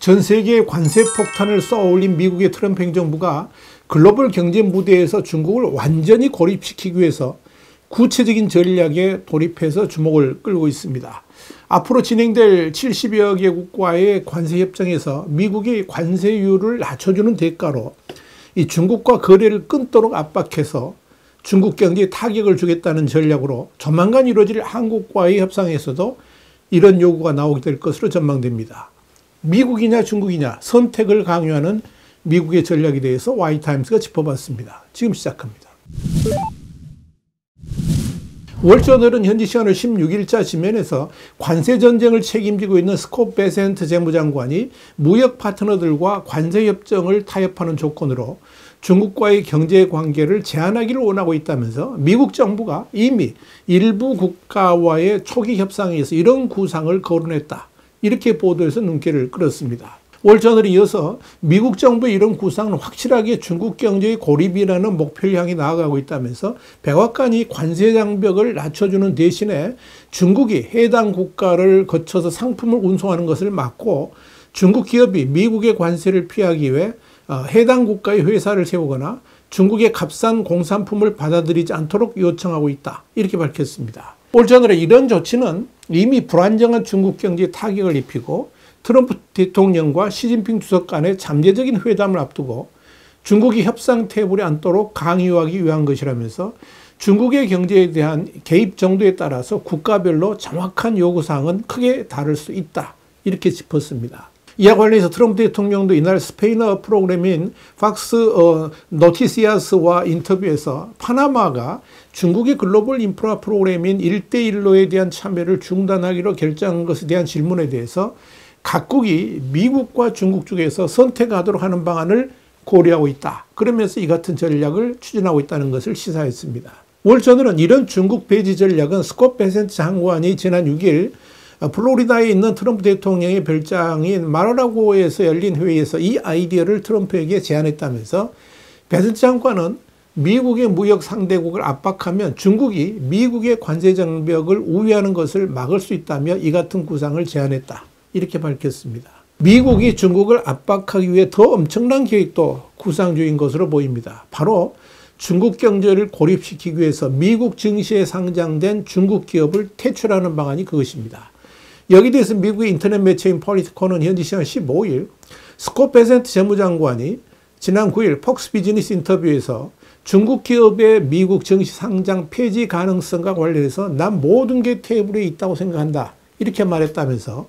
전 세계에 관세 폭탄을 쏘아올린 미국의 트럼프 행정부가 글로벌 경제 무대에서 중국을 완전히 고립시키기 위해서 구체적인 전략에 돌입해서 주목을 끌고 있습니다. 앞으로 진행될 70여 개국과의 관세 협정에서 미국이 관세율을 낮춰주는 대가로 이 중국과 거래를 끊도록 압박해서 중국 경제에 타격을 주겠다는 전략으로 조만간 이루어질 한국과의 협상에서도 이런 요구가 나오게 될 것으로 전망됩니다. 미국이냐 중국이냐 선택을 강요하는 미국의 전략에 대해서 Y타임스가 짚어봤습니다. 지금 시작합니다. 월저널은 현지 시간으로 16일자 지면에서 관세 전쟁을 책임지고 있는 스콧 베센트 재무장관이 무역 파트너들과 관세 협정을 타협하는 조건으로 중국과의 경제 관계를 제한하기를 원하고 있다면서 미국 정부가 이미 일부 국가와의 초기 협상에서 이런 구상을 거론했다. 이렇게 보도해서 눈길을 끌었습니다. 월저널이 이어서 미국 정부의 이런 구상은 확실하게 중국 경제의 고립이라는 목표를 향해 나아가고 있다면서 백악관이 관세 장벽을 낮춰주는 대신에 중국이 해당 국가를 거쳐서 상품을 운송하는 것을 막고 중국 기업이 미국의 관세를 피하기 위해 해당 국가의 회사를 세우거나 중국의 값싼 공산품을 받아들이지 않도록 요청하고 있다. 이렇게 밝혔습니다. 월저널의 이런 조치는 이미 불안정한 중국 경제에 타격을 입히고 트럼프 대통령과 시진핑 주석 간의 잠재적인 회담을 앞두고 중국이 협상 테이블에 앉도록 강요하기 위한 것이라면서 중국의 경제에 대한 개입 정도에 따라서 국가별로 정확한 요구사항은 크게 다를 수 있다. 이렇게 짚었습니다. 이와 관련해서 트럼프 대통령도 이날 스페인어 프로그램인 팍스 노티시아스와 인터뷰에서 파나마가 중국의 글로벌 인프라 프로그램인 1대1로에 대한 참여를 중단하기로 결정한 것에 대한 질문에 대해서 각국이 미국과 중국 쪽에서 선택하도록 하는 방안을 고려하고 있다. 그러면서 이 같은 전략을 추진하고 있다는 것을 시사했습니다. 월저널은 이런 중국 배제 전략은 스콧 베센트 장관이 지난 6일 플로리다에 있는 트럼프 대통령의 별장인 마라라고에서 열린 회의에서 이 아이디어를 트럼프에게 제안했다면서 베센트 장관은 미국의 무역 상대국을 압박하면 중국이 미국의 관세 장벽을 우회하는 것을 막을 수 있다며 이 같은 구상을 제안했다. 이렇게 밝혔습니다. 미국이 중국을 압박하기 위해 더 엄청난 계획도 구상 중인 것으로 보입니다. 바로 중국 경제를 고립시키기 위해서 미국 증시에 상장된 중국 기업을 퇴출하는 방안이 그것입니다. 여기에 대해서 미국의 인터넷 매체인 폴리티코는 현지 시간 15일 스콧 베센트 재무장관이 지난 9일 폭스 비즈니스 인터뷰에서 중국 기업의 미국 증시 상장 폐지 가능성과 관련해서 난 모든 게 테이블에 있다고 생각한다. 이렇게 말했다면서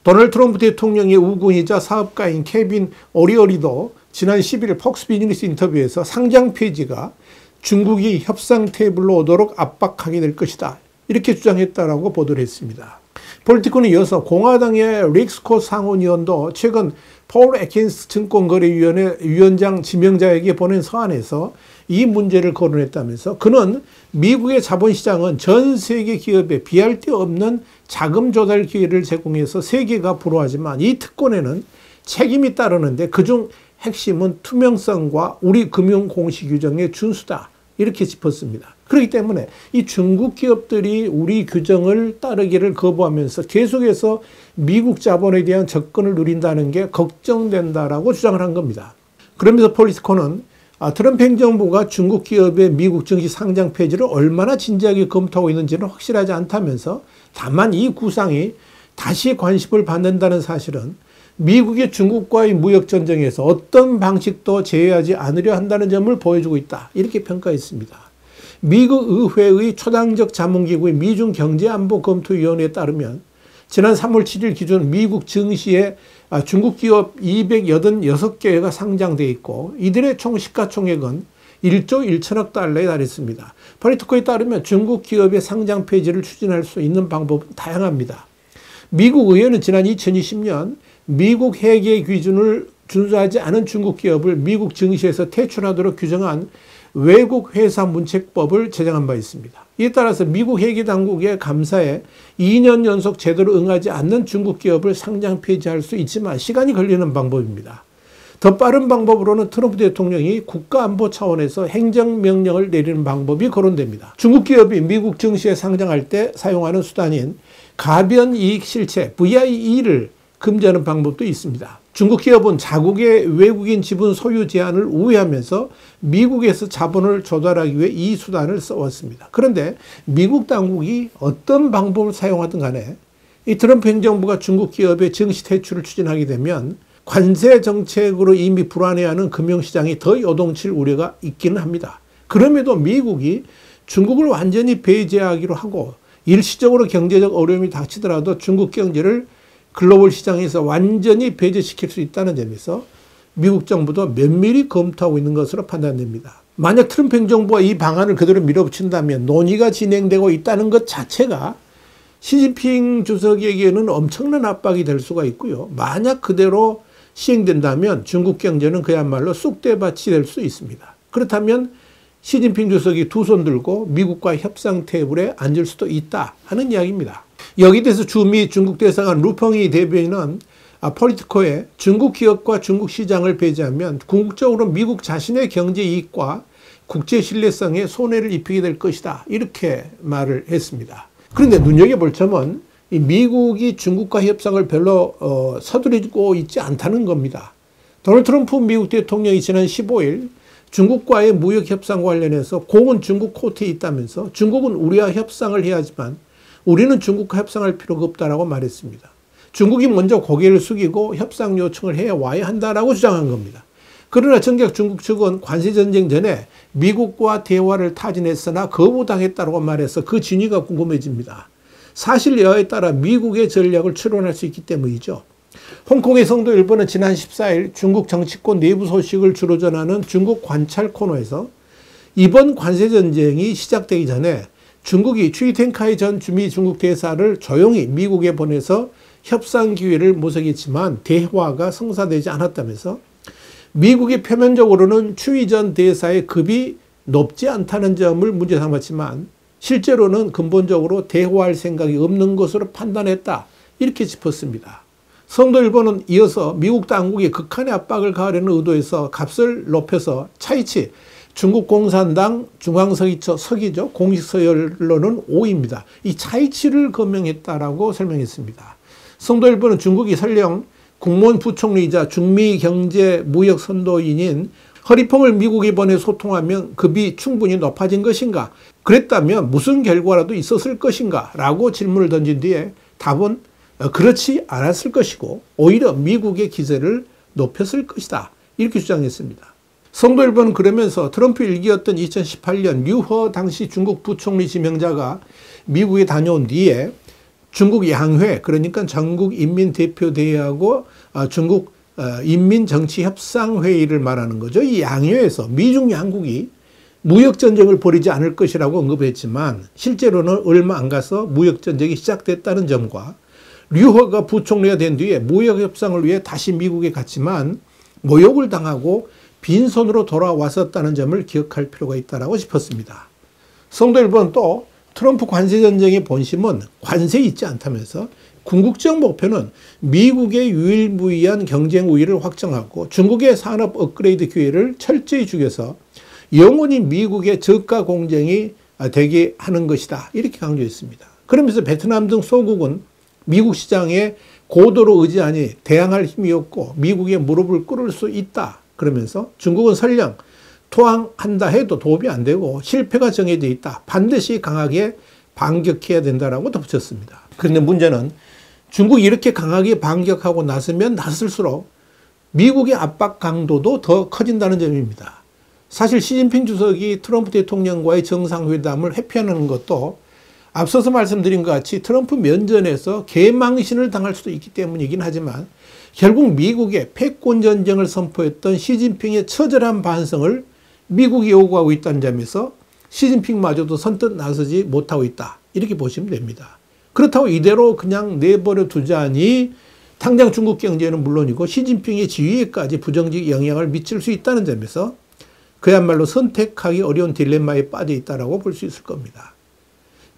도널드 트럼프 대통령의 우군이자 사업가인 케빈 오리어리도 지난 11일 폭스 비즈니스 인터뷰에서 상장 폐지가 중국이 협상 테이블로 오도록 압박하게 될 것이다. 이렇게 주장했다라고 보도를 했습니다. 폴리티코는 이어서 공화당의 릭 스콧 상원의원도 최근 폴 애킨스 증권거래위원회 위원장 지명자에게 보낸 서한에서 이 문제를 거론했다면서 그는 미국의 자본시장은 전 세계 기업에 비할 데 없는 자금 조달 기회를 제공해서 세계가 불허하지만 이 특권에는 책임이 따르는데 그중 핵심은 투명성과 우리 금융 공시 규정의 준수다. 이렇게 짚었습니다. 그렇기 때문에 이 중국 기업들이 우리 규정을 따르기를 거부하면서 계속해서 미국 자본에 대한 접근을 누린다는 게 걱정된다라고 주장을 한 겁니다. 그러면서 폴리티코는 트럼프 행정부가 중국 기업의 미국 증시 상장 폐지를 얼마나 진지하게 검토하고 있는지는 확실하지 않다면서 다만 이 구상이 다시 관심을 받는다는 사실은 미국이 중국과의 무역 전쟁에서 어떤 방식도 제외하지 않으려 한다는 점을 보여주고 있다. 이렇게 평가했습니다. 미국 의회의 초당적 자문기구인 미중경제안보검토위원회에 따르면 지난 3월 7일 기준 미국 증시에 중국 기업 286개가 상장돼 있고 이들의 총 시가총액은 1조 1천억 달러에 달했습니다. 폴리티코에 따르면 중국 기업의 상장 폐지를 추진할 수 있는 방법은 다양합니다. 미국 의회는 지난 2020년 미국 회계 기준을 준수하지 않은 중국 기업을 미국 증시에서 퇴출하도록 규정한 외국 회사 문책법을 제정한 바 있습니다. 이에 따라서 미국 회계당국의 감사에 2년 연속 제대로 응하지 않는 중국 기업을 상장 폐지할 수 있지만 시간이 걸리는 방법입니다. 더 빠른 방법으로는 트럼프 대통령이 국가안보 차원에서 행정명령을 내리는 방법이 거론됩니다. 중국 기업이 미국 증시에 상장할 때 사용하는 수단인 가변이익실체 VIE를 금지하는 방법도 있습니다. 중국 기업은 자국의 외국인 지분 소유 제한을 우회하면서 미국에서 자본을 조달하기 위해 이 수단을 써왔습니다. 그런데 미국 당국이 어떤 방법을 사용하든 간에 이 트럼프 행정부가 중국 기업의 증시 퇴출을 추진하게 되면 관세 정책으로 이미 불안해하는 금융시장이 더 요동칠 우려가 있기는 합니다. 그럼에도 미국이 중국을 완전히 배제하기로 하고 일시적으로 경제적 어려움이 닥치더라도 중국 경제를 글로벌 시장에서 완전히 배제시킬 수 있다는 점에서 미국 정부도 면밀히 검토하고 있는 것으로 판단됩니다. 만약 트럼프 행정부가 이 방안을 그대로 밀어붙인다면 논의가 진행되고 있다는 것 자체가 시진핑 주석에게는 엄청난 압박이 될 수가 있고요. 만약 그대로 시행된다면 중국 경제는 그야말로 쑥대밭이 될 수 있습니다. 그렇다면 시진핑 주석이 두 손 들고 미국과 협상 테이블에 앉을 수도 있다 하는 이야기입니다. 여기 대해서 주미 중국 대사관 루펑이 대변인은 폴리티코에 중국 기업과 중국 시장을 배제하면 궁극적으로 미국 자신의 경제 이익과 국제 신뢰성에 손해를 입히게 될 것이다. 이렇게 말을 했습니다. 그런데 눈여겨볼 점은 미국이 중국과 협상을 별로 서두르고 있지 않다는 겁니다. 도널드 트럼프 미국 대통령이 지난 15일 중국과의 무역 협상 관련해서 공은 중국 코트에 있다면서 중국은 우리와 협상을 해야 하지만 우리는 중국과 협상할 필요가 없다라고 말했습니다. 중국이 먼저 고개를 숙이고 협상 요청을 해와야 한다라고 주장한 겁니다. 그러나 정작 중국 측은 관세전쟁 전에 미국과 대화를 타진했으나 거부당했다고 말해서 그 진위가 궁금해집니다. 사실 여하에 따라 미국의 전략을 추론할 수 있기 때문이죠. 홍콩의 성도 일보는 지난 14일 중국 정치권 내부 소식을 주로 전하는 중국 관찰 코너에서 이번 관세전쟁이 시작되기 전에 중국이 추이텐카이 전 주미 중국 대사를 조용히 미국에 보내서 협상 기회를 모색했지만 대화가 성사되지 않았다면서 미국이 표면적으로는 추이 전 대사의 급이 높지 않다는 점을 문제 삼았지만 실제로는 근본적으로 대화할 생각이 없는 것으로 판단했다. 이렇게 짚었습니다. 성도일보는 이어서 미국 당국이 극한의 압박을 가하려는 의도에서 값을 높여서 차이치 중국 공산당 중앙서기처 서기죠. 공식 서열로는 5위입니다. 이 차이치를 거명했다라고 설명했습니다. 성도일보는 중국이 설령 국무원 부총리이자 중미 경제 무역 선도인인 허리펑을 미국에 보내 소통하면 급이 충분히 높아진 것인가? 그랬다면 무슨 결과라도 있었을 것인가? 라고 질문을 던진 뒤에 답은 그렇지 않았을 것이고 오히려 미국의 기세를 높였을 것이다. 이렇게 주장했습니다. 성도일보는 그러면서 트럼프 일기였던 2018년 류허 당시 중국 부총리 지명자가 미국에 다녀온 뒤에 중국 양회, 그러니까 전국인민대표대회하고 중국 인민정치협상회의를 말하는 거죠. 이 양회에서 미중 양국이 무역전쟁을 벌이지 않을 것이라고 언급했지만 실제로는 얼마 안 가서 무역전쟁이 시작됐다는 점과 류허가 부총리가 된 뒤에 무역협상을 위해 다시 미국에 갔지만 모욕을 당하고 빈손으로 돌아왔었다는 점을 기억할 필요가 있다고 싶었습니다. 성도일보는 또 트럼프 관세전쟁의 본심은 관세에 있지 않다면서 궁극적 목표는 미국의 유일무이한 경쟁 우위를 확정하고 중국의 산업 업그레이드 기회를 철저히 죽여서 영원히 미국의 저가 공정이 되게 하는 것이다. 이렇게 강조했습니다. 그러면서 베트남 등 소국은 미국 시장에 고도로 의지하니 대항할 힘이 없고 미국의 무릎을 꿇을 수 있다. 그러면서 중국은 설령 토항한다 해도 도움이 안 되고 실패가 정해져 있다. 반드시 강하게 반격해야 된다라고 덧붙였습니다. 그런데 문제는 중국이 이렇게 강하게 반격하고 나서면 나설수록 미국의 압박 강도도 더 커진다는 점입니다. 사실 시진핑 주석이 트럼프 대통령과의 정상회담을 회피하는 것도 앞서서 말씀드린 것 같이 트럼프 면전에서 개망신을 당할 수도 있기 때문이긴 하지만 결국 미국의 패권 전쟁을 선포했던 시진핑의 처절한 반성을 미국이 요구하고 있다는 점에서 시진핑마저도 선뜻 나서지 못하고 있다. 이렇게 보시면 됩니다. 그렇다고 이대로 그냥 내버려 두자니 당장 중국 경제는 물론이고 시진핑의 지위에까지 부정적 영향을 미칠 수 있다는 점에서 그야말로 선택하기 어려운 딜레마에 빠져 있다고 볼 수 있을 겁니다.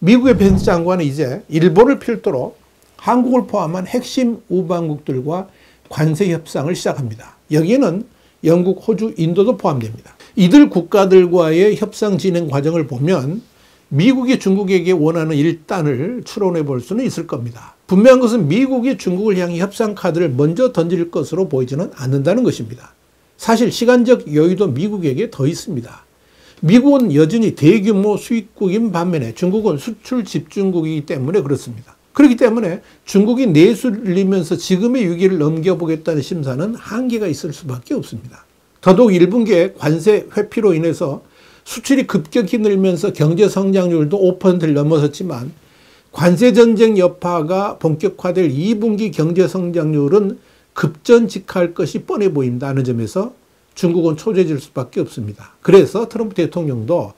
미국의 벤스 장관은 이제 일본을 필두로 한국을 포함한 핵심 우방국들과 관세 협상을 시작합니다. 여기에는 영국, 호주, 인도도 포함됩니다. 이들 국가들과의 협상 진행 과정을 보면 미국이 중국에게 원하는 일단을 추론해 볼 수는 있을 겁니다. 분명한 것은 미국이 중국을 향해 협상 카드를 먼저 던질 것으로 보이지는 않는다는 것입니다. 사실 시간적 여유도 미국에게 더 있습니다. 미국은 여전히 대규모 수입국인 반면에 중국은 수출 집중국이기 때문에 그렇습니다. 그렇기 때문에 중국이 내술리면서 지금의 위기를 넘겨보겠다는 심사는 한계가 있을 수밖에 없습니다. 더더욱 1분기에 관세 회피로 인해서 수출이 급격히 늘면서 경제 성장률도 5%를 넘어섰지만 관세 전쟁 여파가 본격화될 2분기 경제 성장률은 급전직할 것이 뻔해 보인다는 점에서 중국은 초조해질 수밖에 없습니다. 그래서 트럼프 대통령도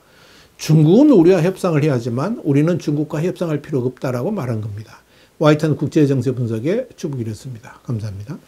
중국은 우리와 협상을 해야 하지만 우리는 중국과 협상할 필요가 없다라고 말한 겁니다. 와이탄 국제정세 분석의 주북이었습니다. 감사합니다.